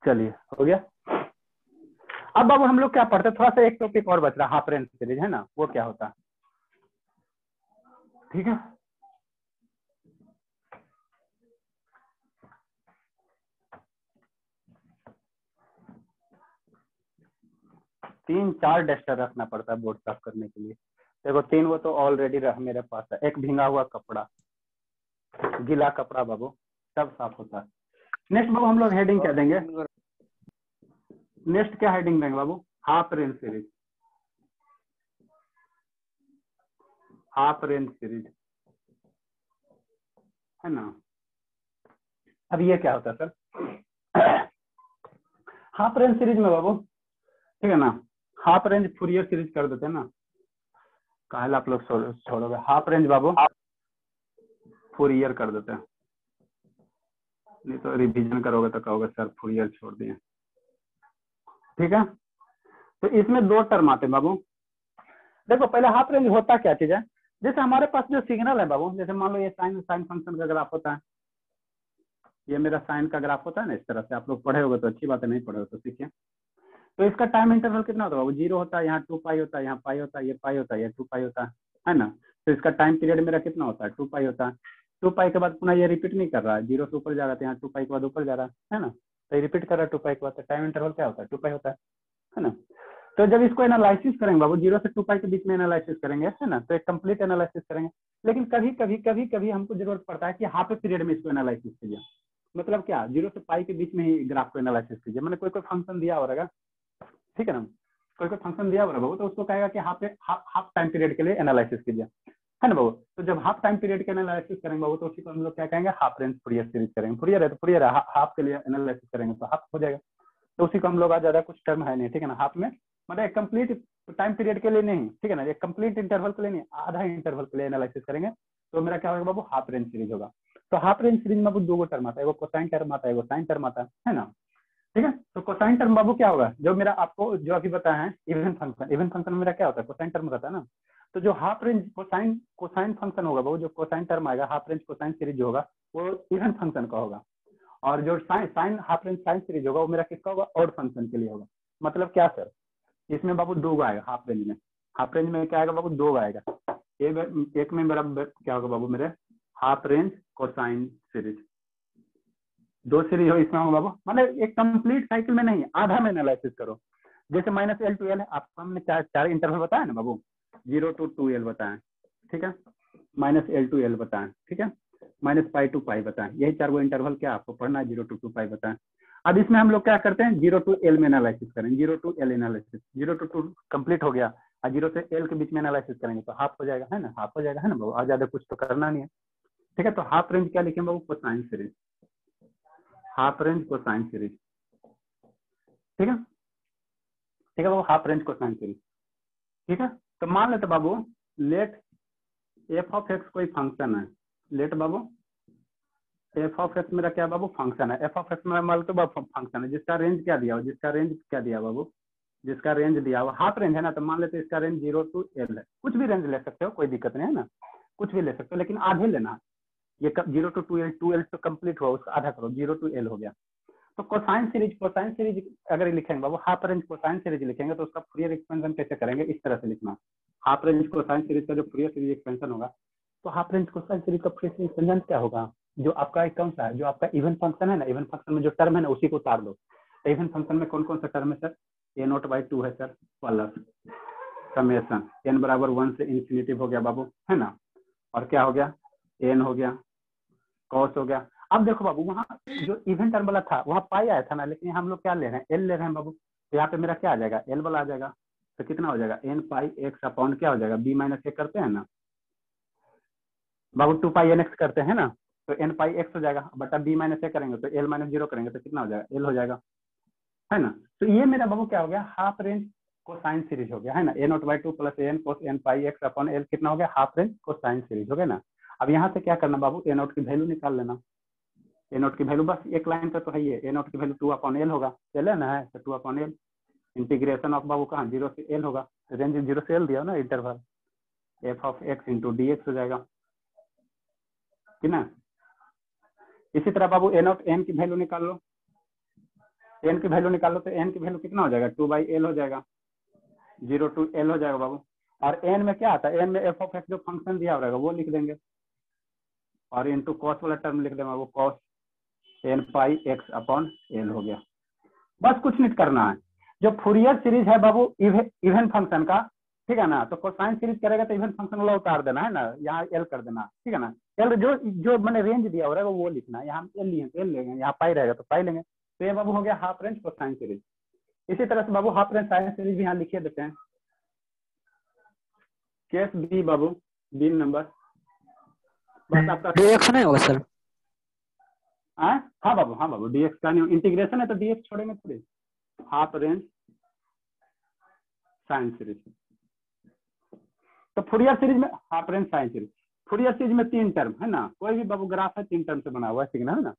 चलिए हो गया। अब बाबू हम लोग क्या पढ़ते हैं, थोड़ा सा एक टॉपिक और बच रहा है, हाफ रेंज सीरीज है ना, वो क्या होता है, ठीक है। तीन चार डस्टर रखना पड़ता है बोर्ड साफ करने के लिए। देखो तीन वो तो ऑलरेडी मेरे पास है, एक भींगा हुआ कपड़ा, गीला कपड़ा बाबू, सब साफ होता है। नेक्स्ट बाबू हम लोग हेडिंग क्या देंगे, नेक्स्ट क्या हेडिंग देंगे बाबू, half range series, half range series है ना। अब ये क्या होता है सर, हाफ रेंज सीरीज में बाबू, ठीक है ना, हाफ रेंज फूरियर सीरीज कर देते हैं ना, काहे आप लोग छोड़ोगे, हाफ रेंज बाबू फूरियर कर देते हैं, नहीं तो रिवीजन करोगे तो कहोगे सर फूरियर छोड़ दिए, ठीक है। तो इसमें दो टर्म आते हैं बाबू। देखो पहले हाफ रेंज होता क्या चीज है, जैसे हमारे पास जो सिग्नल है बाबू, जैसे मान लो ये साइन साइन फंक्शन का ग्राफ होता है, ये मेरा साइन का ग्राफ होता है ना, इस तरह से आप लोग पढ़े होगे तो अच्छी बात है, नहीं पढ़े हो तो सीखिए। तो इसका टाइम इंटरवल कितना होता है बाबू, 0 होता है, यहाँ 2 पाई होता है, यहाँ पाई होता है, ये पाई होता है, ये 2 पाई होता है ना। तो इसका टाइम पीरियड मेरा कितना होता है, 2 पाई होता है। 2 पाई के बाद पुनः ये रिपीट नहीं कर रहा है, 0 से ऊपर जा रहा है, यहाँ 2 पाई के बाद ऊपर जा रहा है ना, तो ये रिपीट कर रहा है 2 पाई के बाद, टाइम इंटरवल क्या होता है, 2 पाई होता है ना। तो जब इसको एनालिसिस करेंगे बाबू, 0 से 2 पाई के बीच में एनालिसिस करेंगे है ना, तो एक कंप्लीट एनालिसिस करेंगे। लेकिन कभी हमको जरूरत पड़ता है कि हाफ पीरियड में इसको एनालिसिस कीजिए, मतलब क्या, 0 से पाई के बीच में ही ग्राफ को एनालिसिस कीजिए, मैंने कोई फंक्शन दिया होगा, ठीक है ना, कोई फंक्शन दिया होगा बाबू, तो उसको कहेगा कि हाफ टाइम पीरियड के लिए एनालिसिस कीजिए, है ना बाबू। तो जब हाफ टाइम पीरियड के एनालिसिस करेंगे बाबू, तो उसी को हम लोग क्या कहेंगे, हाफ रेंज फूरियर सीरीज करेंगे, फूरियर है तो फूरियर है, हाफ के लिए एनालिसिस करेंगे तो हाफ हो जाएगा, तो उसी को हम लोग आज ज्यादा कुछ टर्म है नहीं, ठीक है ना, हाफ में मतलब एक कंप्लीट टाइम पीरियड के लिए नहीं, ठीक है ना, एक कंप्लीट इंटरवल के लिए नहीं, आधा इंटरवल के लिए एनालिसिस करेंगे, तो मेरा क्या होगा बाबू, हाफ रेंज सीरीज होगा। तो हाफ रेंज सीरीज में बाबू दो टर्म आता है, एगो कोसाइन टर्म आता है, एगो साइन टर्म आता है ना, ठीक है। तो कोसाइन टर्म बाबू क्या होगा, जो मेरा आपको जो अभी बताया है इवन फंक्शन, इवन फंक्शन में मेरा क्या होता है, कोसाइन टर्म रहता है ना। तो जो half range cosine cosine function होगा बाबू, जो कोसाइन टर्म आएगा, हाफ रेंज कोसाइन सीरीज जो होगा वो इवन फंक्शन का होगा, और जो sine sine half range sine series होगा वो मेरा किसका होगा, ऑड फंक्शन के लिए होगा। मतलब क्या सर, इसमें बाबू दो आएगा हाफ रेंज में, हाफ रेंज में क्या आएगा बाबू, दो आएगा, एक में मेरा क्या होगा बाबू, मेरे हाफ रेंज कोसाइन सीरीज, दो सीरीज हो इसमें होगा बाबू, मतलब एक कंप्लीट साइकिल में नहीं, आधा में एनालिसिस करो। जैसे -L to L है, आपको हमने चार इंटरवल बताया ना बाबू, 0 to 2L बताएं, ठीक है, -L to L बताएं, ठीक है, -पाई टू पाई बताएं, यही चार वो इंटरवल क्या आपको पढ़ना है, 0 to 2 पाई बताएं। अब इसमें हम लोग क्या करते हैं, 0 to L में एनालिसिस करें, 0 to L analysis, 0 to 2 complete हो गया, और 0 से L के बीच में एनालिसिस करेंगे तो हाफ हो जाएगा, है ना, हाफ हो जाएगा, है ना बाबू, और ज्यादा कुछ तो करना नहीं है, ठीक है। तो हाफ रेंज क्या लिखेंगे बाबू, cosine series, half range cosine series, ठीक है, ठीक है बाबू, हाफ रेंज कोसाइन सीरीज, ठीक है। तो मान लेते बाबू, लेट एफ ऑफ एक्स कोई फंक्शन है, लेट बाबू एफ ऑफ एक्स मेरा क्या बाबू, फंक्शन है, एफ ऑफ एक्स मेरा मान लो बाबू फंक्शन है, जिसका रेंज क्या दिया हो, जिसका रेंज क्या दिया बाबू, जिसका रेंज दिया हुआ हाफ रेंज है ना, तो मान लेते इसका रेंज 0 to L है, कुछ भी रेंज ले सकते हो, कोई दिक्कत नहीं है ना, कुछ भी ले सकते हो, लेकिन आधे लेना, ये 0 to 2L तो कंप्लीट हुआ, उसका आधा करो, 0 to L हो गया। तो कोसाइन सीरीज अगर लिखेंगे बाबू, हाफ रेंज कोसाइन सीरीज लिखेंगे तो उसका फूरियर एक्सपेंशन कैसे करेंगे, इस तरह से लिखना, हाफ रेंज कोसाइन सीरीज का जो फूरियर सीरीज एक्सपेंशन होगा, तो हाफ रेंज कोसाइन सीरीज का फूरियर सीरीज एक्सपेंशन क्या होगा, जो आपका कौन सा है, जो आपका इवन फंक्शन है ना, इवन फंक्शन में जो टर्म है ना उसी को उतार दो। तो इवन फंक्शन में कौन कौन सा टर्म है सर, a0/2 है सर, प्लस समेशन n बराबर 1 से इन्फिनिटी हो गया बाबू, है ना, और क्या हो गया, n हो गया, कॉस हो गया। अब देखो बाबू, वहाँ जो इवन टर्म वाला था वहाँ पाई आया था ना, लेकिन हम लोग क्या ले रहे हैं, एल ले रहे हैं बाबू, तो यहाँ पे मेरा क्या आ जाएगा, एल वाला आ जाएगा, तो कितना हो जाएगा, n पाई x अपॉन क्या हो जाएगा, b माइनस ए करते हैं ना बाबू, 2 पाई nx करते हैं ना, तो n पाई x हो जाएगा, बटा b माइनस ए करेंगे तो l माइनस 0 करेंगे तो कितना हो जाएगा, l हो जाएगा, है ना। तो ये मेरा बाबू क्या हो गया, हाफ रेंज कोसाइन सीरीज हो गया, है ना, a0/2 plus n cos n पाई x अपॉन l कितना हो गया, हाफ रेंज कोसाइन सीरीज हो गया ना। अब यहाँ से क्या करना बाबू, a0 की वैल्यू निकाल लेना, a0 की वैल्यू बस एक लाइन का तो है ये, a0 की वैल्यू 2/L होगा, चले ना है, तो 2/L इंटीग्रेशन ऑफ बाबू कहाँ 0 से L होगा, रेंज 0 से L दिया ना interval, f of x into dx हो जाएगा, ठीक ना। इसी तरह बाबू a0 n की वैल्यू निकाल लो, एन की वैल्यू निकालो तो एन की वैल्यू कितना हो जाएगा 2/L हो जाएगा, 0 to L हो जाएगा बाबू। और एन में क्या आता है, एन में एफ ऑफ एक्स जो फंक्शन दिया रहेगा वो लिख देंगे और इनटू कॉस वाला टर्म लिख देंगे, वो कॉस n पाई x अपॉन L हो गया। बस कुछ नहीं करना है। जो फूरियर सीरीज है बाबू इवन फंक्शन का, ठीक है ना, तो कोसाइन सीरीज करेगा तो इवन फंक्शन वाला उतार देना है ना, यहाँ एल कर देना, ठीक है ना। एल जो जो मैंने रेंज दिया हो रहा है वो लिखना है, यहाँ एल लेंगे, यहाँ पाई रहेगा तो पाई लेंगे। तो ये बाबू हो गया हाफ रेंज कोसाइन सीरीज। इसी तरह से बाबू हाफ रेंज साइन सीरीज भी यहाँ लिखिए देते हैं। केस बी बाबू, बी नंबर, बस आपका डीएक्स नहीं होगा सर? हाँ बाबू डीएक्स का नहीं, इंटीग्रेशन है तो डीएक्स छोड़ेंगे थोड़ी। हाफ रेंज साइन सीरीज, तो फूरियर सीरीज में half range sine series, Fourier series में 3 टर्म है ना, कोई भी बाबू ग्राफ है 3 टर्म से बना हुआ है, सिग्नल है ना,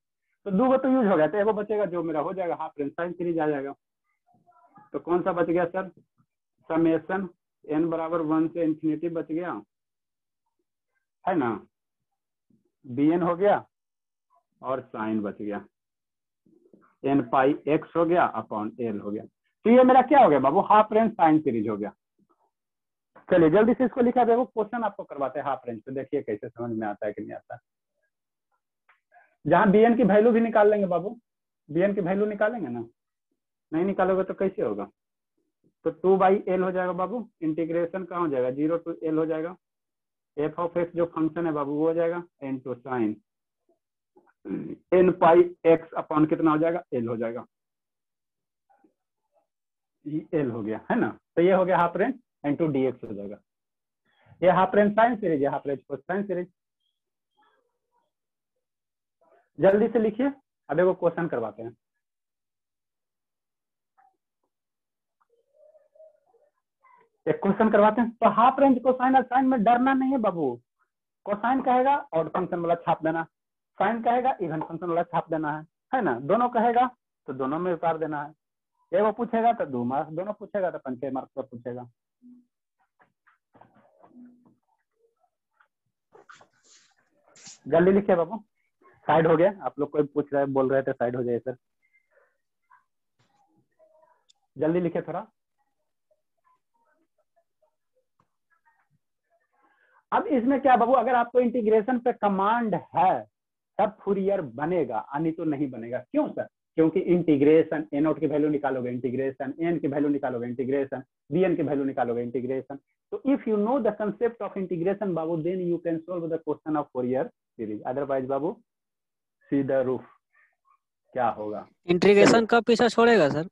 तो 2 तो यूज हो गया, तो एगो बचेगा जो मेरा हो जाएगा हाफ रेंज साइन सीरीज आ जाएगा। तो कौन सा बच गया सर, समेशन n बराबर 1 से इंफिनिटी बच गया है ना, bn हो गया और साइन बच गया, n पाई x हो गया अपॉन L हो गया। तो ये मेरा क्या हो गया बाबू, हाफ रेंज साइन सीरीज हो गया। चलिए जल्दी से इसको लिखा देखो, क्वेश्चन आपको करवाते हैं हाफ रेंज, तो देखिए कैसे समझ में आता है कि नहीं आता। जहां bn की वैल्यू भी निकाल लेंगे बाबू, bn की वैल्यू निकालेंगे ना, नहीं निकालोगे तो कैसे होगा, तो 2/L हो जाएगा बाबू, इंटीग्रेशन कहाँ हो जाएगा 0 to L हो जाएगा, एफ ऑफ एक्स जो फंक्शन है बाबू वो हो जाएगा इनटू साइन n पाई x अपॉन कितना हो जाएगा L हो जाएगा, L हो गया है ना। तो ये हो गया हाफ रेंज इनटू dx हो जाएगा। ये half range sine series, half range cosine series. जल्दी से लिखिए, अब एगो क्वेश्चन करवाते हैं। एक क्वेश्चन करवाते हैं। तो हाफ रेंज कोसाइन और साइन में डरना नहीं है बाबू, कोसाइन कहेगा ऑड फंक्शन वाला छाप देना, साइन कहेगा इवन फंक्शन वाला छाप देना है ना, दोनों कहेगा तो दोनों में उतार देना है, एगो पूछेगा तो 2 मार्क्स, दोनों पूछेगा तो 5 मार्क्स पर पूछेगा। जल्दी लिखिए बाबू, साइड हो गया, आप लोग कोई पूछ रहे बोल रहे थे साइड हो जाए सर, जल्दी लिखिए थोड़ा। अब इसमें क्या बाबू, अगर आपको इंटीग्रेशन पे कमांड है तब फूरियर बनेगा, अन्य तो नहीं बनेगा। क्यों सर, क्योंकि इंटीग्रेशन ए नोट की वैल्यू निकालोगे, इंटीग्रेशन एन की वैल्यू निकालोगे, इंटीग्रेशन बी एन की वैल्यू निकालोगे, इंटीग्रेशन। तो if you know the concept of integration बाबू, then you can solve the question of Fourier series, otherwise बाबू सी द रूफ क्या होगा। इंटीग्रेशन कब पीछा छोड़ेगा सर?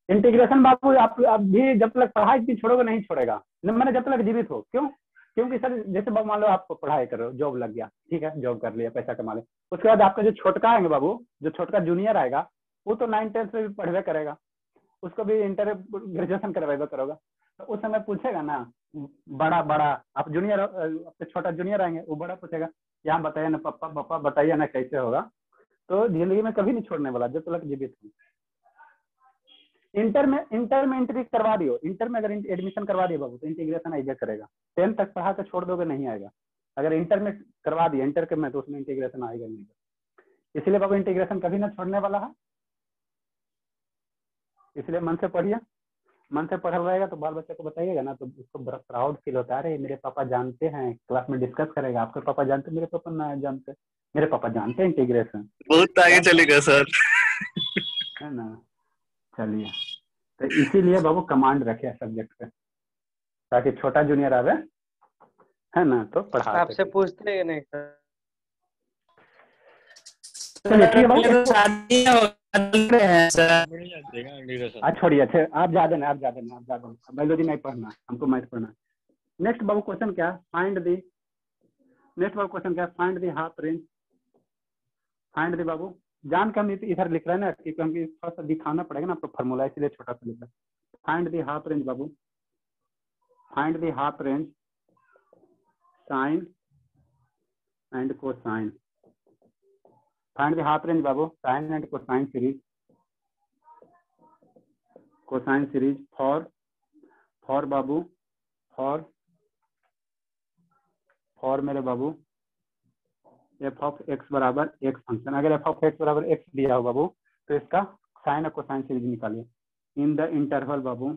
इंटीग्रेशन बाबू आप भी जब तक पढ़ाई भी छोड़ोगे नहीं छोड़ेगा, मैंने जब तक जीवित हो। क्यों, क्योंकि सर जैसे बाबू मान लो आप पढ़ाई करो, जॉब लग गया, ठीक है, जॉब कर लिया, पैसा कमा ले, उसके बाद आपका जो छोटका आएंगे बाबू, जो छोटका जूनियर आएगा वो तो 9th-10th में भी पढ़वे करेगा, उसको भी इंटर ग्रेजुएशन करवाएगा करोगा, तो उस समय पूछेगा ना बड़ा बड़ा, आप जूनियर आपसे छोटा जूनियर आएंगे, वो बड़ा पूछेगा यहाँ बताइए ना पापा, पापा बताइए ना कैसे होगा। तो जिंदगी में कभी नहीं छोड़ने वाला जब तक जीवित हो। इंटर में एंट्री करवा दियो, इंटर में अगर एडमिशन करवा दिया बाबू तो इंटीग्रेशन आइडिया करेगा, 10th तक पढ़ा कर छोड़ दोगे नहीं आएगा, अगर इंटर में करवा दिया इंटर के में तो उसमें इंटीग्रेशन आएगा नहीं। इसलिए बाबू इंटीग्रेशन कभी ना छोड़ने वाला है, इसलिए मन से पढ़िए, मन से पढ़ रहेगा तो बाल बच्चे को बताइएगा ना तो उसको बड़ा प्राउड फील होता है, अरे मेरे पापा जानते हैं, क्लास में डिस्कस करेगा, आपके पापा जानते, मेरे पापा ना जानते, मेरे पापा जानते हैं इंटीग्रेशन, बहुत आगे चलेगा सर, है ना। चलिए, तो इसीलिए बाबू कमांड रखे सब्जेक्ट पे, ताकि छोटा जूनियर आवे है ना तो पढ़ा आपसे पूछते हैं नहीं सर? छोड़िए, अच्छे आप ज्यादा नहीं, बायोलॉजी नहीं पढ़ना, हमको मैथ पढ़ना। नेक्स्ट बाबू क्वेश्चन क्या, फाइंड दी, नेक्स्ट बाबू क्वेश्चन क्या, find the half range, find the बाबू, जान के हम इधर लिख रहे हैं ना क्योंकि थोड़ा सा दिखाना पड़ेगा ना आपको फॉर्मूला, इसलिए छोटा सा लिख रहा है। फाइंड दी हाफ रेंज बाबू, find the half range sine and cosine, find the half range बाबू sine and cosine series, cosine series for बाबू फॉर मेरे बाबू एफ ऑफ एक्स बराबर एक्स फंक्शन, अगर एफ ऑफ एक्स बराबर x दिया हो बाबू तो इसका साइन और कोसाइन सीरीज निकालिए in the interval Babu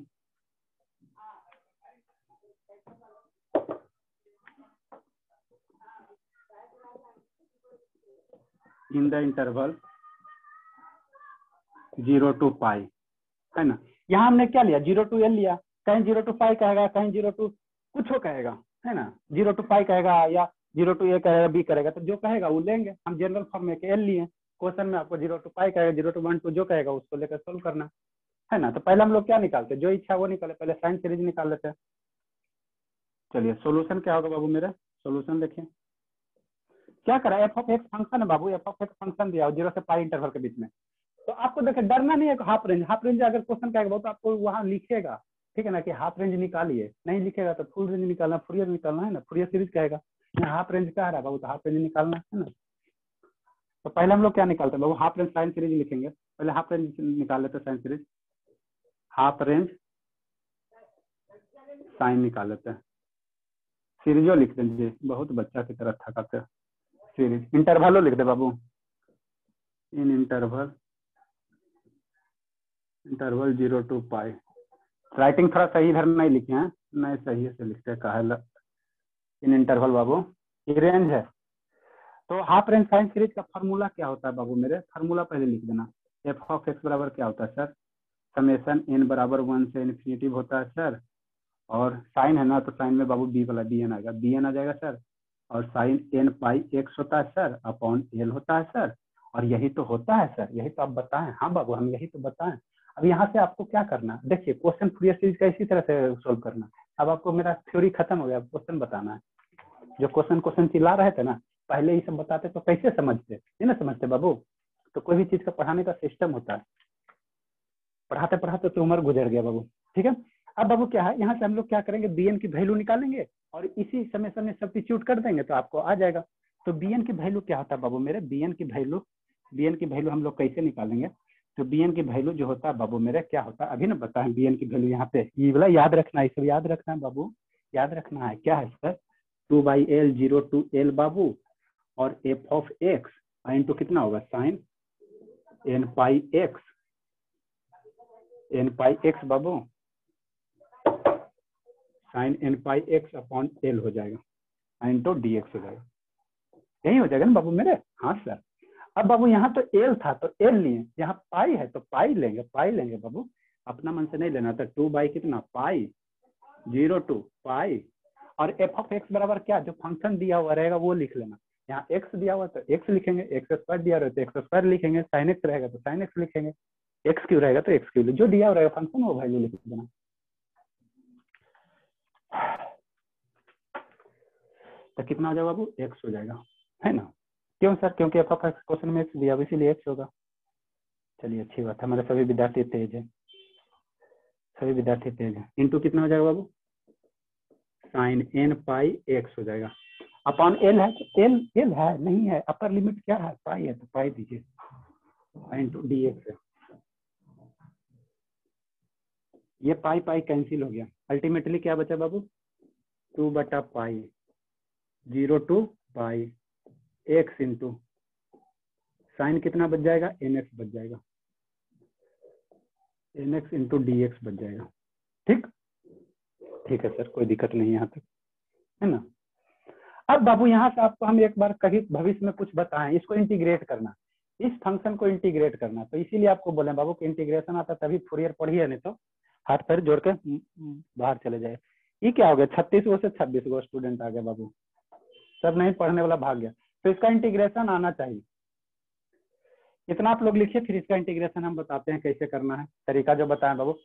in the interval 0 to पाई, है ना। यहाँ हमने क्या लिया, 0 to l लिया, कहीं 0 to पाई कहेगा, कहीं 0 to कुछ हो कहेगा, है ना। 0 to पाई कहेगा या 0 to a कहेगा, b करेगा, तो जो कहेगा वो लेंगे। हम जनरल फॉर्म में l लिए, क्वेश्चन में आपको 0 to पाई कहेगा, 0 to 1 to जो कहेगा उसको लेकर सोल्व करना है ना। तो पहले हम लोग क्या निकालते, जो इच्छा वो निकाले, पहले साइन सीरीज निकाल लेते हैं। चलिए सोल्यूशन क्या होगा बाबू मेरा, सोल्यूशन देखिए क्या करा, एफ ऑफ एक्स फंक्शन है बाबू, एफ ऑफ एक्स फंक्शन दिया 0 से पाई इंटरवल के बीच में। तो आपको देखिए डरना नहीं है, हाफ रेंज अगर क्वेश्चन कहेगा तो आपको वहां लिखेगा, ठीक है ना, कि हाफ रेंज निकालिए, नहीं लिखेगा तो फुल रेंज निकालना, फुरियर निकालना है ना, फुरियर सीरीज कहेगा, हाफ रेंज कह रहा है बाबू, तो हाफ रेंज निकालना है ना। तो पहले हम लोग क्या निकालते हैं बाबू, हाफ रेंज साइन सीरीज लिखेंगे, पहले हाफ रेंज निकाल लेते हैं, sine series, half range sign निकाल लेते हैं, सीरीजो लिख दीजिए, बहुत बच्चा की तरह थकाते हैं। सीरीज इंटरवलो लिख दे बाबू, in interval 0 to pi. Writing थोड़ा सही इधर नहीं लिखे हैं, नहीं सही से लिखते कहा है इन इंटरवल बाबू, ये रेंज है। तो हाफ रेंज साइन सीरीज का फार्मूला क्या होता है बाबू मेरे, फार्मूला पहले लिख देना। एफ ऑफ एक्स बराबर क्या होता है सर, समेशन n बराबर 1 से इन्फिनिटिव होता है सर, और साइन है ना, तो साइन में बाबू b वाला bn आएगा, bn आ जाएगा सर, और साइन n पाई x होता है सर, अपॉन l होता है सर, और यही तो होता है सर, यही तो आप बताएं। हाँ बाबू हम यही तो बताएं। अब यहाँ से आपको क्या करना, देखिए क्वेश्चन फूरियर सीरीज का इसी तरह से सोल्व करना। अब आपको मेरा थ्योरी खत्म हो गया, क्वेश्चन बताना है। जो क्वेश्चन चिल्ला रहे थे ना, पहले ही सब बताते तो कैसे समझते, नहीं ना समझते बाबू। तो कोई भी चीज का पढ़ाने का सिस्टम होता है, पढ़ाते पढ़ाते तो उम्र गुजर गया बाबू, ठीक है। अब बाबू क्या है, यहाँ से हम लोग क्या करेंगे, bn की वैल्यू निकालेंगे और इसी समय में सब्स्टिट्यूट कर देंगे तो आपको आ जाएगा। तो bn की वैल्यू क्या होता है बाबू मेरे, bn की वैल्यू हम लोग कैसे निकालेंगे, तो bn की वैल्यू जो होता है बाबू मेरे क्या होता है, अभी ना बताएं। bn की वैल्यू यहाँ पे ये वाला याद रखना है, सब याद रखना है बाबू, याद रखना है। क्या है सर, 2/l 0 to l बाबू, और एफ ऑफ एक्स इंटू कितना होगा, साइन n पाई x बाबू, साइन n पाई x अपॉन l हो जाएगा, इंटू dx हो जाएगा, यही हो जाएगा ना बाबू मेरे। हाँ सर। अब बाबू यहाँ तो l था तो l लिए, यहाँ पाई है तो पाई लेंगे बाबू, अपना मन से नहीं लेना। तो 2 कितना पाई 0 to पाई, और एफ ऑफ एक्स बराबर क्या, जो फंक्शन दिया हुआ रहेगा वो लिख लेना। यहाँ x दिया हुआ तो x लिखेंगे, x स्क्वायर दिया रहेगा तो x स्क्वायर लिखेंगे, साइन x रहेगा तो साइन x लिखेंगे, x क्यू रहेगा तो x क्यू, जो दिया हुआ रहेगा फंक्शन वो वैल्यू लिख देना। तो कितना हो जाएगा बाबू, x हो जाएगा, है ना। क्यों सर, क्योंकि एफ ऑफ एक्स क्वेश्चन में x दिया इसीलिए x होगा। चलिए अच्छी बात है, हमारे सभी विद्यार्थी तेज है, इंटू कितना हो जाएगा बाबू, साइन n पाई x हो जाएगा, अपॉन l है तो l है, नहीं है अपर लिमिट क्या है, पाई है तो पाई दीजिए, इंटू dx है। ये पाई कैंसिल हो गया, अल्टीमेटली क्या बचा बाबू, 2/पाई 0 to pi x into sine कितना बच जाएगा, nx बच जाएगा, nx इंटू dx बच जाएगा। ठीक है सर, कोई दिक्कत नहीं यहाँ तक, है ना। अब बाबू यहाँ से आपको हम एक बार कभी भविष्य में कुछ बताएं, इसको इंटीग्रेट करना, इस फंक्शन को इंटीग्रेट करना। तो इसीलिए आपको बोले बाबू कि इंटीग्रेशन आता तभी फूरियर पढ़िए, नहीं तो हाथ पैर जोड़ के बाहर चले जाए। ये क्या हो गया, 36 गो से 26 गो स्टूडेंट आ गया बाबू, सब नहीं पढ़ने वाला भाग गया। तो इसका इंटीग्रेशन आना चाहिए, इतना आप लोग लिखिए, फिर इसका इंटीग्रेशन हम बताते हैं कैसे करना है, तरीका जो बताएं बाबू।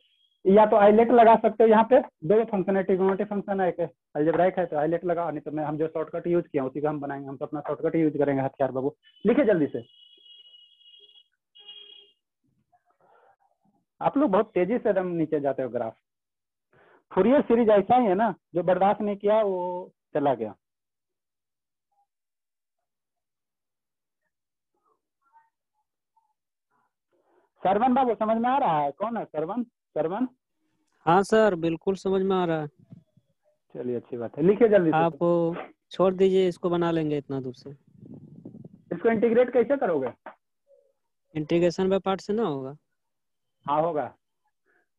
या तो आइलेट लगा सकते हो, यहाँ पे दो फंक्शन है, ट्रिग्नोमेट्रिक फंक्शन है, एक अलजेब्राइक है, तो आइलेट लगा, नहीं तो मैं हम जो शॉर्टकट यूज किया उसी का हम बनाएंगे, हम तो अपना शॉर्टकट यूज करेंगे हथियार बाबू। लिखिए जल्दी से, आप लोग बहुत तेजी से एकदम नीचे जाते हो ग्राफ। फूरियर सीरीज ऐसा ही है ना, जो बर्दाश्त नहीं किया वो चला गया। सरवन बाबू समझ में आ रहा है, कौन है सरवन? हाँ सर, बिल्कुल समझ में आ रहा है। चलिए अच्छी बात है, लिखिए जल्दी से। आप छोड़ दीजिए, इसको बना लेंगे इतना दूर से। इसको इंटीग्रेट कैसे करोगे, इंटीग्रेशन बाय पार्ट से ना होगा? हाँ होगा।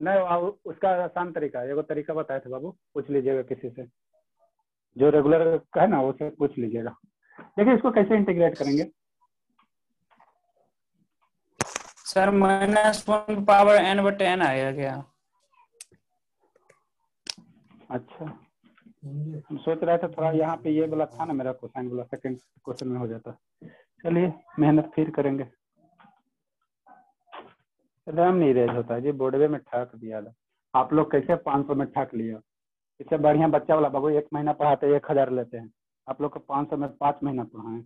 नहीं उसका आसान तरीका है, एगो तरीका बताए थे बाबू, पूछ लीजिएगा किसी से जो रेगुलर का है ना, उससे पूछ लीजिएगा। देखिए इसको कैसे इंटीग्रेट करेंगे। सर -1 पावर n बटे n आएगा क्या? अच्छा हम सोच रहे थे थोड़ा यहाँ पे ये वाला था ना मेरा कोसाइन वाला, सेकंड क्वेश्चन में हो जाता। चलिए मेहनत फिर करेंगे। रैम नहीं रेज होता है जी, बोर्डवे में ठाक दिया था। आप लोग कैसे 500 में ठाक लिया। इससे बढ़िया बच्चा वाला बाबू 1 महीना पढ़ाते 1000 लेते हैं, आप लोग को 500 में 5 महीना पढ़ाएं।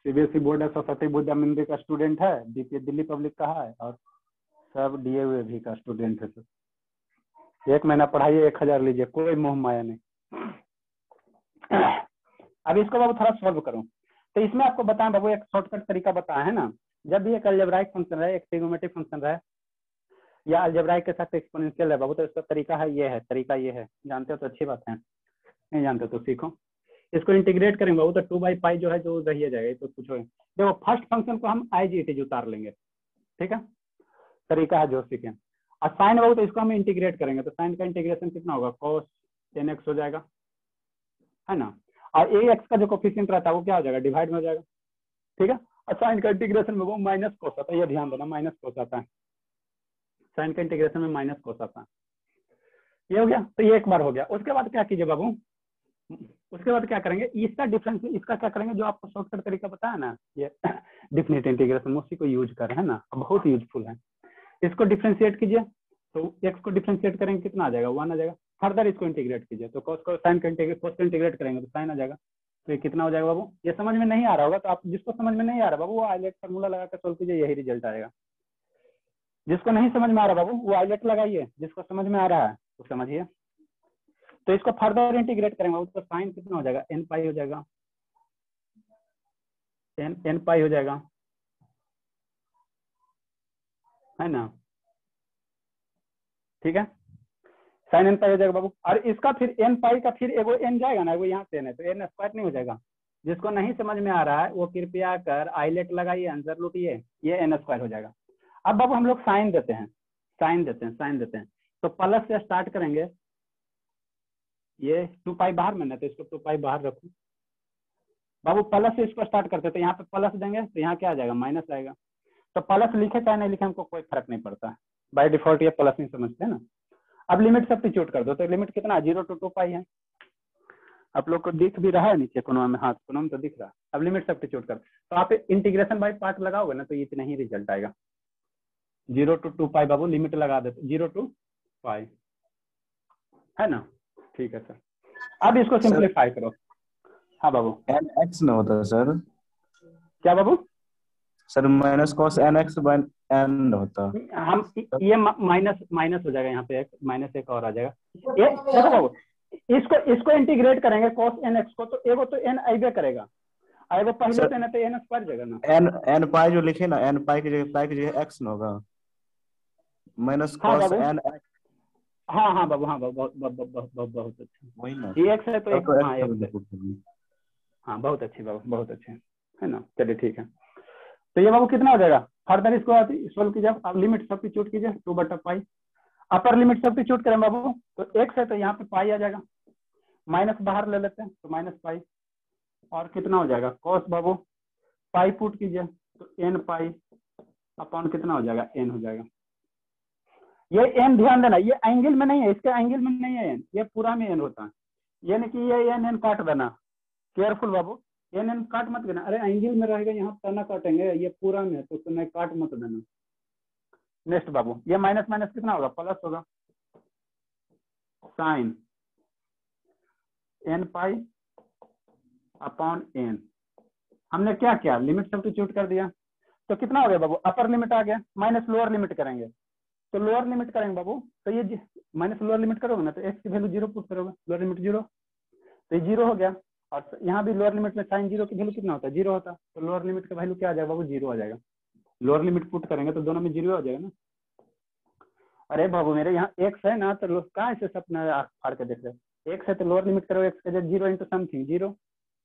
सीबीएसई बोर्ड है, सरस्वती बुद्धा मंदिर का स्टूडेंट है, बीपीएस दिल्ली पब्लिक का है, और सब डीएवी भी का स्टूडेंट है। सब 1 महीना पढ़ाइए 1000 लीजिए, कोई मोह माया नहीं। अब इसको बाबू थोड़ा सॉल्व करो। तो इसमें आपको बताएं बाबू, एक शॉर्टकट तरीका बताया है ना, जब भी एक अलजेब्राइक फंक्शन रहे, एक ट्रिग्नोमेट्रिक फंक्शन रहे, या अलजेब्राइक के साथ एक्सपोनेंशियल है बाबू, तो इसका तरीका है ये है, तरीका ये है। जानते हो तो अच्छी बात है, नहीं जानते तो सीखो। इसको इंटीग्रेट करेंगे बाबू तो 2/पाई जो है जो रह जाएगा, तो कुछ देखो फर्स्ट फंक्शन को हम आई जी टी उतार लेंगे, ठीक है, तरीका है जो सीखें। और साइन बाबू तो इसको हम इंटीग्रेट करेंगे, तो साइन का इंटीग्रेशन कितना होगा, cos 10x हो जाएगा, है ना। और ए एक्स का जो कोफिशिएंट रहता है वो क्या हो जाएगा, डिवाइड में हो जाएगा, ठीक है। और साइन का इंटीग्रेशन में वो माइनस कोस आता है, ये ध्यान देना, माइनस कोस आता है साइन का इंटीग्रेशन में, माइनस कोस आता है। ये हो गया, तो ये एक बार हो गया। उसके बाद क्या कीजिए बाबू, उसके बाद क्या करेंगे, इसका डिफरेंस, इसका क्या करेंगे, जो आपको शॉर्टकट तरीका बताया ना, ये डिफिनिट इंटीग्रेशन, उसी को यूज कर रहे हैं ना, बहुत यूजफुल है। इसको डिफ्रेंशिएट कीजिए, तो एक्स को डिफ्रेंशिएट करेंगे कितना आ जाएगा, 1 आ जाएगा। फर्दर इसको इंटीग्रेट कीजिए, तो cos को साइन का इंटीग्रेट करेंगे तो साइन आ जाएगा, तो ये कितना हो जाएगा बाबू। ये समझ में नहीं आ रहा होगा तो आप, जिसको समझ में नहीं आ रहा बाबू वो आइलेट फार्मूला लगा कर सोल्व कीजिए, यही रिजल्ट आएगा। जिसको नहीं समझ में आ रहा बाबू वो आइलेट लगाइए, जिसको समझ में आ रहा है तो समझिए। तो इसको फर्दर इंटीग्रेट करेंगे बाबू, तो साइन कितना हो जाएगा, n पाई हो जाएगा, n पाई हो जाएगा, है ना, ठीक है। साइन n पाई हो जाएगा बाबू। और इसका फिर n पाई का फिर एगो n जाएगा ना, वो यहाँ से n है, तो n स्क्वायर नहीं हो जाएगा। जिसको नहीं समझ में आ रहा है वो कृपया कर आइलेट लगाइए, आंसर लूटिए, ये n स्क्वायर हो जाएगा। अब बाबू हम लोग साइन देते हैं, साइन देते हैं, तो प्लस से स्टार्ट करेंगे, ये 2 पाई बाहर में ना, तो इसको 2 पाई बाहर रखो बाबू, प्लस से इसको स्टार्ट करते, तो यहाँ पे प्लस देंगे तो यहाँ क्या आ जाएगा, माइनस आएगा। तो प्लस लिखे चाहे नहीं लिखे हमको कोई फर्क नहीं पड़ता, बाय डिफॉल्ट ये प्लस नहीं समझते ना। अब लिमिट सब्स्टिट्यूट कर दो, तो लिमिट कितना, 0 to 2 पाई है, आप लोग को दिख भी रहा है नीचे कोनों में, हाथ कोनों में तो दिख रहा है। अब लिमिट सब्स्टिट्यूट कर, तो आप इंटीग्रेशन बाय पार्ट लगाओगे ना, तो इतना ही रिजल्ट आएगा, 0 to 2 पाई बाबू, लिमिट लगा देते 0 to पाई, है ना, ठीक है सर। अब इसको सिंप्लीफाई करो। हाँ बाबू, एन एक्स में होता है सर, क्या बाबू, sir minus cos n x by n होता। हम ये माइनस हो जाएगा, यहाँ पे एक माइनस एक और आ जाएगा। ये देखो बाबू, इसको इंटीग्रेट करेंगे cos n x को, तो एगो तो n आइबे करेगा, और एगो पहले से न तो n स्क्वायर जाएगा ना। एन पाई जो लिखे ना, एन पाई की जगह एक्स में होगा, माइनस हाँ कॉस बाबू, एन एक्स। हाँ बाबू, हाँ बाबू, बहुत अच्छा, वही ना, ये एक्स है तो एक, हाँ एक्स एक्स है, हाँ बहुत अच्छी बाबू, बहुत अच्छे, है ना। चलिए ठीक है, तो ये बाबू कितना हो जाएगा, फर्दर इसको सोल्व कीजिए, अब लिमिट सब्स्टिट्यूट कीजिए, 2 बटा पाई, अपर लिमिट सब्स्टिट्यूट करें बाबू, तो एक्स है तो यहाँ पे पाई आ जाएगा, माइनस बाहर ले लेते हैं तो माइनस पाई, और कितना हो जाएगा cos बाबू, पाई पुट कीजिए तो n पाई अपॉन कितना हो जाएगा, n हो जाएगा। ये n ध्यान देना, ये एंगल में नहीं है, इसके एंगल में नहीं है n, ये पूरा में n होता है, ये नहीं कि ये n काट देना, केयरफुल बाबू, n काट मत देना, अरे एंगल में रहेगा यहाँ तना काटेंगे, ये पूरा में है तो उसको नहीं काट मत देना। नेक्स्ट बाबू, ये माइनस माइनस कितना होगा, प्लस होगा, sine n pi upon n, हमने क्या किया, लिमिट सब्स्टिट्यूट कर दिया, तो कितना हो गया बाबू, अपर लिमिट आ गया, माइनस लोअर लिमिट करेंगे, तो लोअर लिमिट करेंगे बाबू, तो ये माइनस लोअर लिमिट करोगे ना, तो x की वैल्यू 0 पुट करोगे, लोअर लिमिट 0, तो ये 0 हो गया। और यहाँ भी लोअर लिमिट में साइन 0 की वैल्यू कितना होता है, 0 होता है, तो लोअर लिमिट का वैल्यू क्या आ जाएगा बाबू, 0 आ जाएगा। लोअर लिमिट पुट करेंगे तो दोनों में 0 हो जाएगा ना। अरे बाबू मेरे यहाँ x है ना, तो कहाँ ऐसे सपना फाड़ के देख रहे हो, x है तो लोअर लिमिट करो, x का 0 इंटू समथिंग 0,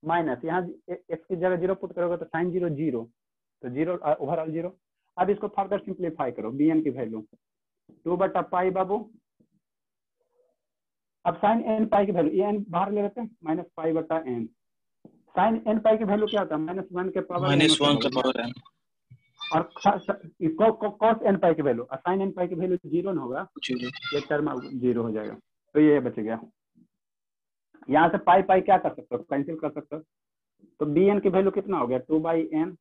माइनस यहाँ एक्स की जगह 0 पुट करोगे तो साइन 0 0, तो 0 ओवरऑल 0। अब इसको फर्दर सिंप्लीफाई करो, बी एन की वैल्यू 2/पाई बाबू। अब साइन एन पाई की वैल्यू, ये एन बाहर ले लेते हैं, -पाई/n। साइन एन पाई की वैल्यू क्या होता है? -1 के पावर n -1 होता का है। Power n। और cos n पाई की वैल्यू, साइन एन पाई की वैल्यू 0 न होगा, ये टर्म 0 हो जाएगा, तो ये बच गया। यहाँ से पाई पाई क्या कर सकते हो? कैंसिल कर सकते हो। तो बी एन की वैल्यू कितना हो गया? 2/n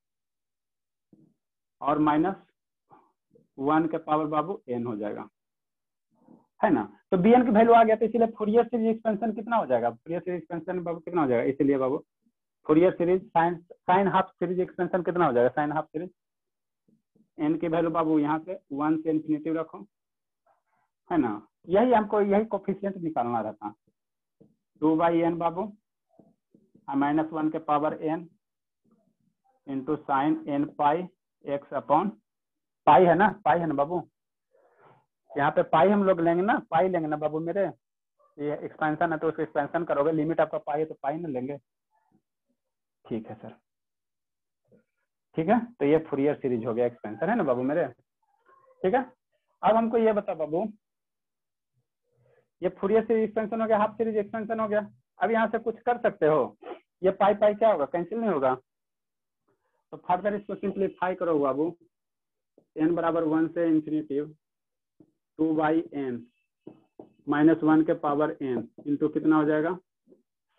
और -1 के पावर बाबू n हो जाएगा, है ना। तो bn की वैल्यू आ गया, तो इसलिए फूरियर सीरीज एक्सपेंशन कितना हो जाएगा? फूरियर सीरीज एक्सपेंशन बाबू कितना हो जाएगा? इसलिए बाबू Fourier series sine half series expansion कितना हो जाएगा? साइन हाफ सीरीज n की वैल्यू बाबू यहाँ से 1 से इन्फिनिटी रखो, है ना। यही हमको यही कोफिशिएंट निकालना रहता, 2/n बाबू -1 के power n into sine n पाई x अपॉन पाई, है ना, पाई है ना बाबू। यहाँ पे पाई हम लोग लेंगे ना, पाई लेंगे ना बाबू मेरे, ये एक्सपेंशन है तो उसको एक्सपेंशन करोगे, लिमिट आपका पाई है तो पाई ना लेंगे। ठीक है सर, ठीक है। तो ये फूरियर सीरीज हो गया, एक्सपेंशन है ना बाबू मेरे, ठीक है। अब हमको ये बता बाबू, ये फूरियर सीरीज एक्सपेंशन हो गया, हाफ सीरीज एक्सपेंशन हो गया। अब यहाँ से कुछ कर सकते हो, ये पाई पाई क्या होगा? कैंसिल नहीं होगा, तो फर्दर इसको सिंप्लीफाई करो बाबू, n बराबर 1 से इन्फिनिटी 2/n -1 के पावर n इंटू कितना हो जाएगा?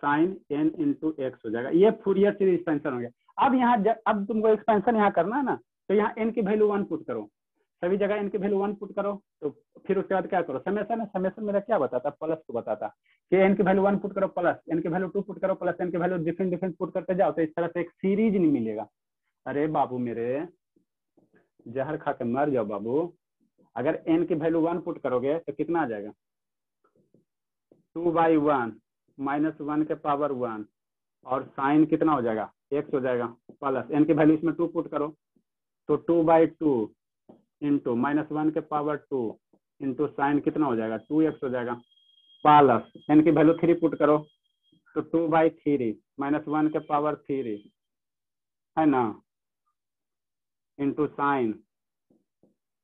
साइन n इंटू x हो जाएगा। ये फूरियर सीरीज एक्सपेंशन हो गया। अब यहाँ अब तुमको एक्सपेंशन यहाँ करना है ना, तो यहाँ n की वैल्यू 1 पुट करो, सभी जगह n की वैल्यू 1 पुट करो। तो फिर उसके बाद क्या करो? समेशन है, समेशन मेरा क्या बताता है? प्लस को बताता कि n की वैल्यू 1 पुट करो प्लस n की वैल्यू 2 पुट करो प्लस n की वैल्यू डिफरेंट डिफरेंट पुट करते जाओ, तो इस तरह से एक सीरीज नहीं मिलेगा। अरे बाबू मेरे, जहर खा के मर जाओ बाबू। अगर n की वैल्यू 1 पुट करोगे तो कितना आ जाएगा? 2/1 -1 के पावर 1 और साइन कितना हो जाएगा? x हो जाएगा, प्लस n की वैल्यू इसमें 2 पुट करो तो 2/2 इंटू -1 के पावर 2 इंटू साइन कितना हो जाएगा? 2x हो जाएगा, प्लस n की वैल्यू 3 पुट करो तो 2/3 -1 के पावर 3, है ना, इंटू साइन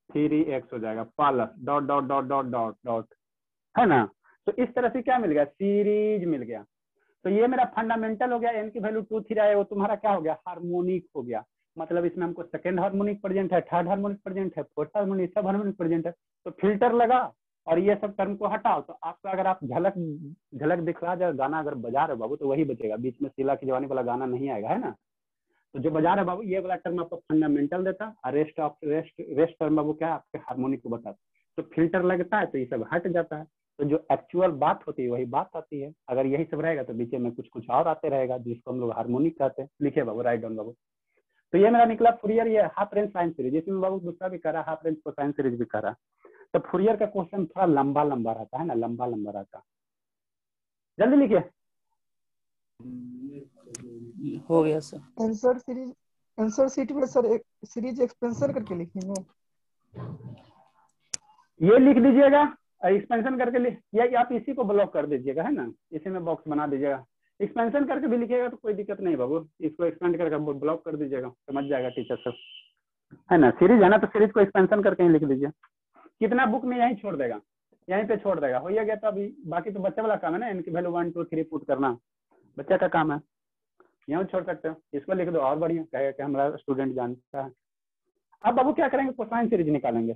3x हो जाएगा, plus dot dot dot dot dot dot, है ना। तो इस तरह से क्या मिल गया? सीरीज मिल गया। तो ये मेरा फंडामेंटल हो गया, n की वैल्यू 2 3 आया, वो तुम्हारा क्या हो गया? हार्मोनिक हो गया। मतलब इसमें हमको सेकंड हार्मोनिक प्रेजेंट है, थर्ड हार्मोनिक प्रेजेंट है, फोर्थ हार्मोनिक, सब हार्मोनिक प्रेजेंट है। तो फिल्टर लगा और ये सब टर्म को हटाओ, तो आपका अगर आप झलक दिखला जाए, गाना अगर बजा रहे बाबू तो वही बचेगा, बीच में शीला की जवानी वाला गाना नहीं आएगा, है ना। तो जो बजा रहे बाबू, ये वाला टर्म आपको फंडामेंटल देता, और रेस्ट टर्म बाबू क्या है? आपके हार्मोनिक को बताता। तो फिल्टर लगता है तो ये सब हट जाता है, तो जो एक्चुअल बात होती है वही बात आती है। अगर यही सब रहेगा तो बीच में कुछ कुछ और आते रहेगा, जिसको हम लोग हार्मोनिक कहते हैं। लिखे बाबू, राइट डाउन बाबू। तो ये मेरा निकला फूरियर, ये हाफ रेंज साइन सीरीज, इसमें बाबू दूसरा भी करा, हाफ रेंज कोसाइन सीरीज भी करा। तो फूरियर का क्वेश्चन थोड़ा लंबा लंबा रहता है ना, लंबा लंबा रहता है। जल्दी लिखिए। हो गया सर। आंसर शीट में सर एक सीरीज एक्सपेंशन करके लिखेंगे। ये लिख दीजिएगा एक्सपेंशन करके या आप इसी को ब्लॉक कर दीजिएगा, है ना, इसी में बॉक्स बना दीजिएगा। एक्सपेंशन करके भी लिखिएगा तो कोई दिक्कत नहीं बाबू, इसको एक्सपेंड करके ब्लॉक कर दीजिएगा, समझ जाएगा टीचर सब, है ना। सीरीज है ना, तो सीरीज को एक्सपेंशन करके ही लिख दीजिए। कितना बुक में यहीं छोड़ देगा, यहीं पे छोड़ देगा। हो गया तो अभी बाकी तो बच्चे वाला काम है ना, इनकी वैल्यू 1 2 3 पुट करना बच्चे का काम है, यहाँ छोड़ सकते हो। इसको लिख दो और बढ़िया, कहेगा कि हमारा स्टूडेंट जानता है। अब बाबू क्या करेंगे? कोसाइन सीरीज निकालेंगे।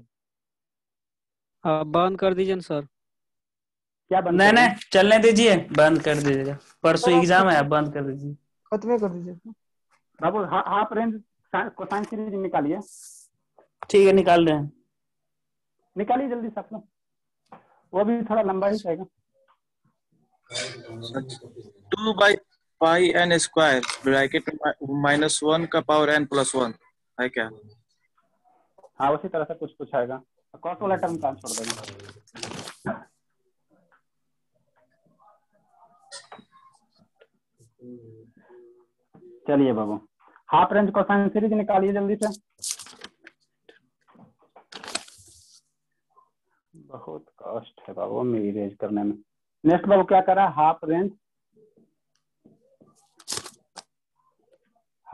बंद कर दीजिए ना सर। क्या बंद नहीं करेंगे? नहीं, चलने दीजिए, बंद कर दीजिएगा, परसों एग्जाम है, आप बंद कर दीजिए। खत्म कर दीजिए बाबू हाफ रेंज कोसाइन सीरीज निकालिए। ठीक है, निकाल रहे हैं। निकालिए जल्दी से आप लोग, वो भी थोड़ा लंबा ही रहेगा। 2/πn स्क्वायर ब्रैकेट -1 का पावर n + 1 है क्या? हाँ उसी तरह से कुछ आएगा। कॉस वाला टर्म काम छोड़ देगा। चलिए बाबू, हाफ रेंज कोसाइन सीरीज निकालिए जल्दी से। बहुत कष्ट है बाबू मेरी रेंज करने में। नेक्स्ट बाबू क्या करा? Half range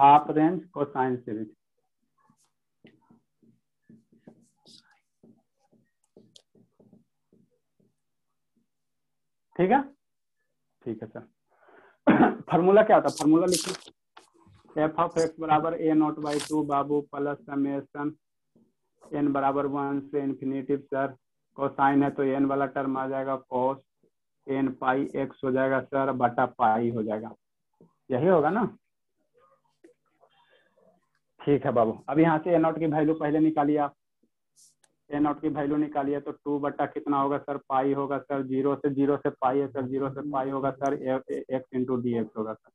half range cosine series. ठीक है, ठीक है सर। फार्मूला क्या होता है, फार्मूला लिखिए। एफ ऑफ एक्स बराबर ए नॉट बाई 2 बाबू प्लस समेशन एन बराबर 1 से इन्फिनिटी सर। कोसाइन है तो एन वाला टर्म आ जाएगा कोस एन पाई एक्स हो जाएगा सर बटा पाई हो जाएगा, यही होगा ना। ठीक है बाबू, अब यहाँ से ए नॉट की वैल्यू पहले निकालिए आप। ए नॉट की वैल्यू निकालिए तो 2 बटा कितना होगा सर, पाई होगा सर। 0 से पाई है सर, 0 से पाई होगा sir, x into D x होगा सर।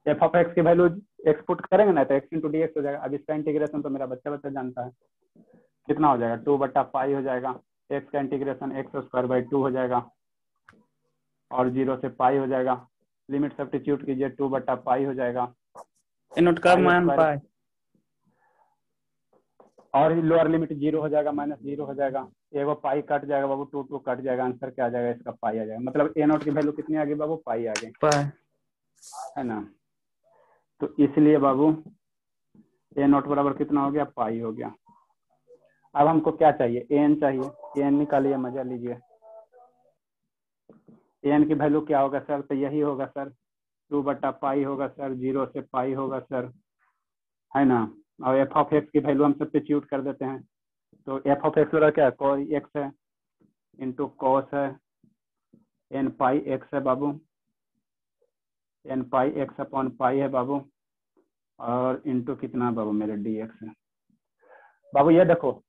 एफ ऑफ एक्स की वैल्यू एक्स पुट करेंगे ना तो एक्स इंटू डी एक्स हो जाएगा। अब इसका इंटीग्रेशन तो मेरा बच्चा जानता है, कितना हो जाएगा 2 बटा पाई हो जाएगा। एक्स का इंटीग्रेशन एक्स स्क्वायर बाई 2 हो जाएगा और 0 से पाई हो जाएगा। लिमिट सब्स्टिट्यूट कीजिए, 2 बटा पाई हो जाएगा ए नॉट का मान पाई और लोअर लिमिट 0 हो जाएगा, माइनस 0 हो जाएगा। एगो पाई कट जाएगा बाबू, 2 कट जाएगा, आंसर क्या आ जाएगा इसका, पाई आ जाएगा। मतलब ए नॉट की वैल्यू कितनी आ गई बाबू, पाई आ गई, पाई है ना। तो इसलिए बाबू ए नॉट बराबर कितना हो गया, पाई हो गया। अब हमको क्या चाहिए, एन चाहिए। एन निकालिए, मजा लीजिए। एन की वैल्यू क्या होगा सर, तो यही होगा सर 2 बटा पाई होगा सर, 0 से पाई होगा सर, है ना। और एफ ऑफ एक्स की वैल्यू हम सब्स्टिट्यूट कर देते हैं। तो एफ ऑफ एक्स क्या है, कोई एक्स है इंटू कॉस है एन पाई एक्स है बाबू, एन पाई एक्स अपॉन पाई है बाबू, और इंटू कितना बाबू मेरे डी एक्स है बाबू। ये देखो,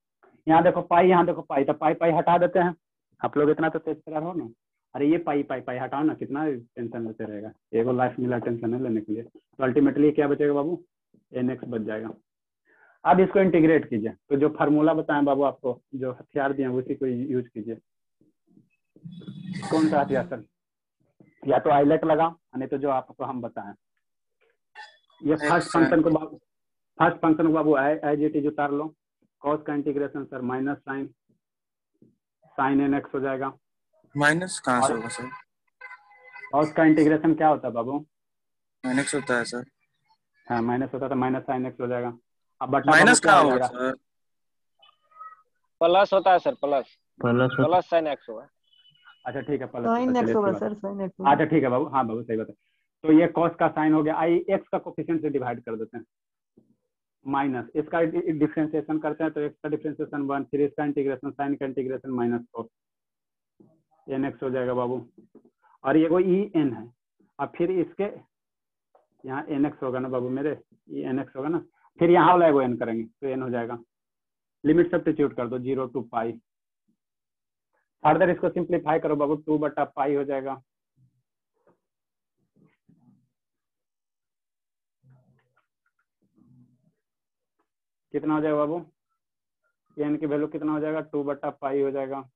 यहाँ देखो पाई, यहाँ देखो पाई, तो पाई पाई हटा देते हैं। आप लोग इतना तो तेज तरार हो ना। अरे ये पाई पाई पाई हटाओ ना, कितना टेंशन लेते रहेगा। एगो लाइफ मिला टेंशन है लेने के लिए। तो अल्टीमेटली क्या बचेगा बाबू, एन एक्स बच जाएगा। अब इसको इंटीग्रेट कीजिए, तो जो फार्मूला बताएं बाबू आपको, जो हथियार दिए उसी को यूज कीजिए। कौन सा हथियार सर, या तो आइलेट लगा, नहीं तो जो आपको हम बताएं। ये फर्स्ट फंक्शन को बाबू एज इट इज उतार लो। कॉस का integration sir minus sine n x हो जाएगा। माइनस कहाँ से होगा सर, कॉस का इंटीग्रेशन क्या होता है बाबू, माइनस होता है सर। हाँ माइनस होता था, माइनस साइन एक्स हो जाएगा। अब बटा माइनस क्या कहाँ हो होगा जाएगा, सर, प्लस होता है sir, plus plus plus sine x होगा। अच्छा ठीक है, प्लस साइन होता है, एक्स चलिए होगा अच्छी बात सर, साइन एक्स है। अच्छा ठीक है बाबू, हाँ बाबू सही बात है। तो ये कॉस का साइन हो गया, आई एक्स का कोफिशिएंट से डिवाइड कर देते हैं, माइनस इसका डिफरेंशिएशन करते हैं तो एक्स का डिफरेंशिएशन 1, फिर इसका इंटीग्रेशन साइन का integration minus cos n x हो जाएगा बाबू। और ये कोई ई एन है, अब फिर इसके यहाँ एन एक्स होगा ना बाबू मेरे, ई एन एक्स होगा ना, फिर यहाँ वाला एगो एन करेंगे तो एन हो जाएगा। लिमिट सब्स्टिट्यूट कर दो 0 to पाई। फर्दर इसको सिंप्लीफाई करो बाबू, 2 बटा पाई हो जाएगा। कितना हो जाएगा बाबू, एन की वैल्यू कितना हो जाएगा, 2 बटा पाई हो जाएगा,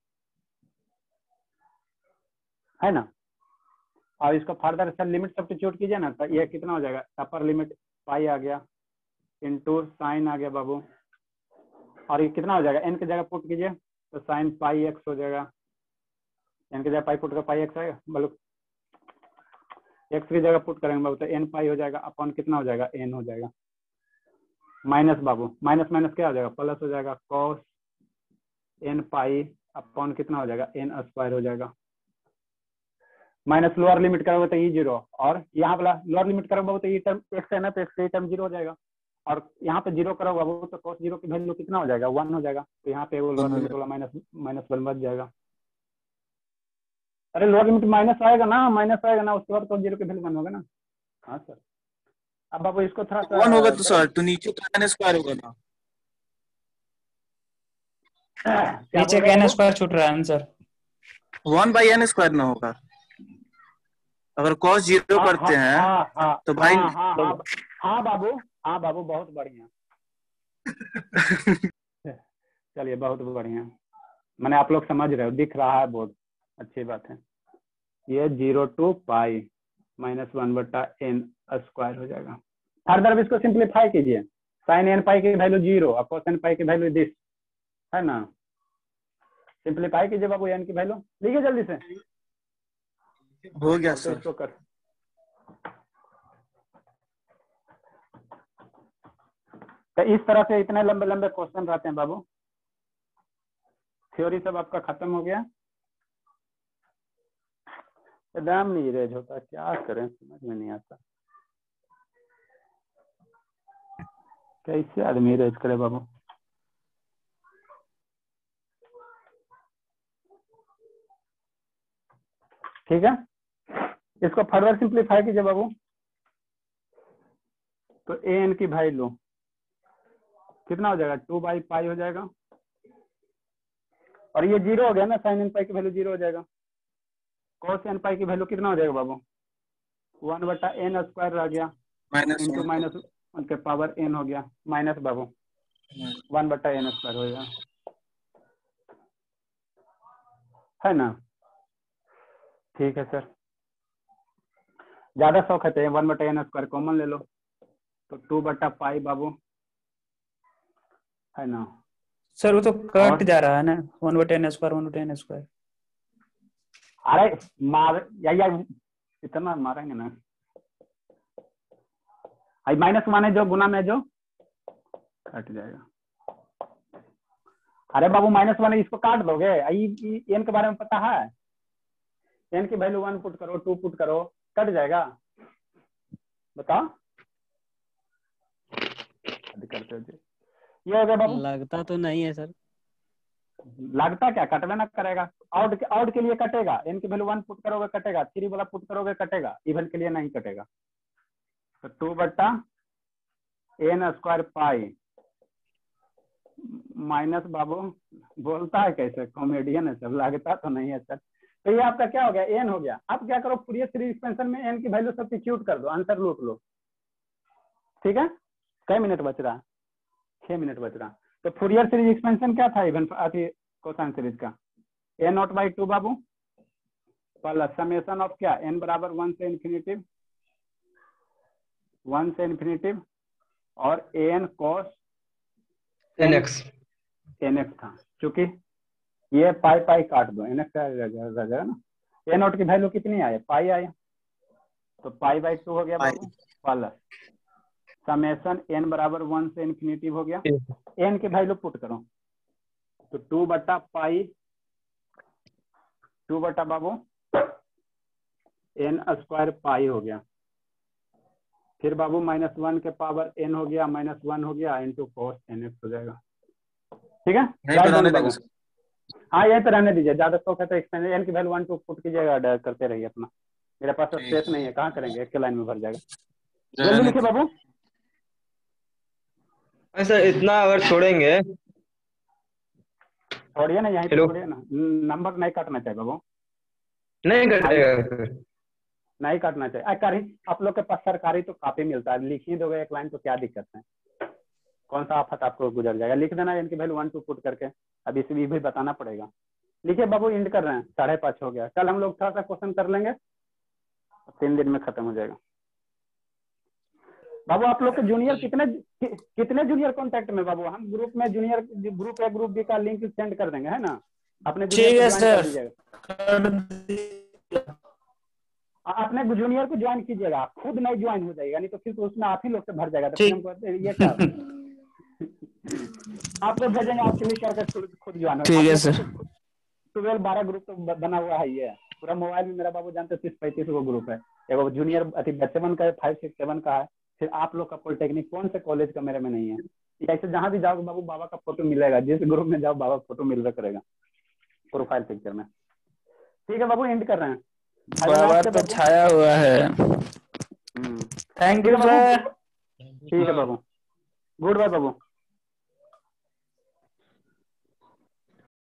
है ना। और इसको फर्दर सर लिमिट सब्स्टिट्यूट कीजिए ना, तो ये कितना हो जाएगा, अपर लिमिट पाई आ गया इंटू साइन आ गया बाबू, और ये कितना हो जाएगा, एन की जगह पुट कीजिए तो साइन पाई एक्स हो जाएगा। एन की जगह पाई पुट कर पाई एक्स आएगा, मतलब एक्स की जगह पुट करेंगे बाबू तो एन पाई हो जाएगा, अपॉन कितना हो जाएगा, एन हो जाएगा। माइनस बाबू, माइनस माइनस क्या हो जाएगा, प्लस हो जाएगा, कॉस एन पाई अपॉन कितना हो जाएगा, एन स्क्वायर हो जाएगा। माइनस लोअर लिमिट करोगे तो ई 0, और यहाँ वाला लोअर लिमिट करोगे तो ई टर्म एक्स है ना, तो एक्स टर्म 0 हो जाएगा। और यहाँ पे 0 करोगे बाबू तो cos 0 की वैल्यू कितना हो जाएगा, 1 हो जाएगा। तो यहाँ पे वो लोअर लिमिट वाला माइनस 1 बच जाएगा। अरे लोअर लिमिट माइनस आएगा ना, उसके बाद cos 0 की वैल्यू 1 होगा ना। हाँ सर, अब बाबू इसको थोड़ा सा 1 होगा तो सर, तो नीचे तो एन स्क्वायर होगा ना, क्या नीचे बोल का रहे एन हो? स्क्वायर छूट रहा है आंसर। 1 बाई एन स्क्वायर ना होगा। अगर cos 0 करते हैं तो भाई हाँ बाबू बहुत बढ़िया। चलिए बहुत बढ़िया, मैंने आप लोग समझ रहे हो, दिख रहा है बोर्ड, अच्छी बात है। ये 0 to पाई माइनस 1 बटा एन स्क्वायर हो जाएगा। फर्दर अब इसको सिंप्लीफाई कीजिए, साइन एन पाई की वैल्यू 0 और कोस एन पाई की वैल्यू दिस, है ना। सिंप्लीफाई कीजिए बाबू, एन की वैल्यू लिखिए जल्दी से। हो गया तो सर। इसको कर तो इस तरह से इतने लंबे लंबे क्वेश्चन रहते हैं बाबू। थ्योरी सब आपका खत्म हो गया, एकदम नहीं इरेज होता, क्या करें समझ में नहीं आता, कैसे आदमी इरेज करे बाबू। ठीक है, इसको फर्दर सिंप्लीफाई कीजिए बाबू। तो ए एन की वैल्यू कितना हो जाएगा, 2/पाई हो जाएगा, और ये 0 हो गया ना, साइन एन पाई की वैल्यू 0 हो जाएगा। कॉस एन पाई की वैल्यू कितना हो जाएगा बाबू, 1/n² रह गया, इंटू माइनस उनके पावर n हो गया, माइनस बाबू 1/n² हो गया, है ना। ठीक है सर, ज्यादा शौक है 1/n² कॉमन ले लो, तो 2/पाई बाबू, है ना। सर वो तो और? कट जा रहा है ना, 1/n², अरे मार या इतना मारेंगे ना, आई माइनस माने जो गुना में जो कट जाएगा। अरे बाबू माइनस माने इसको काट दोगे, एन के बारे में पता है, एन की वैल्यू 1 पुट करो, 2 पुट करो, कट जाएगा, बताओ। करते हो जी, ये हो गया बाबू। लगता तो नहीं है सर। लगता क्या, कटवे ना करेगा, आउट के लिए कटेगा, एन की वैल्यू 1 पुट करोगे कटेगा, 3 वाला पुट करोगे कटेगा, इवन के लिए नहीं कटेगा। तो 2/n² पाई माइनस बाबू, बोलता है कैसे, कॉमेडियन है सब, लगता तो नहीं है सर। तो ये आपका क्या हो गया, एन हो गया। अब क्या करो, फूरियर सीरीज एक्सपेंशन में एन की वैल्यू सब्स्टिट्यूट कर दो, आंसर लूट लो। ठीक है, कई मिनट बच रहा, 6 मिनट बच रहा। तो फूरियर सीरीज एक्सपेंशन क्या था, इवन कोसाइन सीरीज का, a0/2 Babu plus summation of क्या, n बराबर 1 से इन्फिनिटिव और an cos nx था, क्योंकि ये पाई काट दो, nx रह जाएगा ना। a0 की वैल्यू कितनी आई, पाई आई, तो पाई/2 हो गया बाबू, प्लस समेशन n बराबर 1 से इन्फिनिटिव हो गया, n की वैल्यू पुट करो, तो 2/पाई 2 बाबू n² पाई हो गया, फिर बाबू -1 के पावर n हो गया, -1 हो गया, इंटू cos nx हो जाएगा। ठीक है, बाबू हाँ यही तो रहने दीजिए, ज्यादा शौक है तो एक्सपेंशन, n की वैल्यू 1 2 पुट कीजिएगा, करते रहिए अपना, मेरे पास तो स्पेस नहीं है, कहाँ करेंगे, एक के लाइन में भर जाएगा। जल्दी लिखिए बाबू। ऐसा इतना अगर छोड़ेंगे, छोड़िए ना, यहीं पे हेलो, छोड़िए ना, नंबर नहीं काटना चाहिए बाबू, नहीं कटेगा। नहीं काटना चाहिए। आप लोग के पास सरकारी तो काफी मिलता है, लिख ही दोगे एक लाइन तो क्या दिक्कत है, कौन सा आफत आपको गुजर जाएगा, लिख देना इनकी वैल्यू 1 2 पुट करके। अब इसे भी बताना पड़ेगा। लिखिए बाबू, इंड कर रहे हैं, 5:30 हो गया, कल हम लोग थोड़ा सा क्वेश्चन कर लेंगे, 3 दिन में खत्म हो जाएगा। बाबू आप लोग के जूनियर कितने जूनियर कांटेक्ट में बाबू, हम ग्रुप में जूनियर ग्रुप या ग्रुप बी का लिंक सेंड कर देंगे, है ना, अपने ठीक है सर, अपने जूनियर को ज्वाइन कीजिएगा, आप खुद नहीं ज्वाइन हो जाएगा, नहीं तो फिर तो उसमें आप ही लोग से भर जाएगा, तो फिर हमको ये क्या आपको भेजेंगे, आपके लिए करके खुद ज्वाइन हो। ठीक है सर। 12 ग्रुप तो बना हुआ है, ये पूरा मोबाइल में मेरा बाबू जानते 30-35 गो ग्रुप है, एगो जूनियर बैच 1 का है, 5 6 7 का है, फिर आप लोग का पॉलिटेक्निक कौन से कॉलेज का मेरे में नहीं है। ऐसे जहां भी जाओगे बाबू बाबा का फोटो मिलेगा, जिस ग्रुप में जाओ बाबा फोटो मिलता करेगा प्रोफाइल पिक्चर में। ठीक है बाबू, एंड कर रहे हैं, बाबा तो छाया हुआ है। Thank you sir. ठीक है बाबू, गुड बाय बाबू।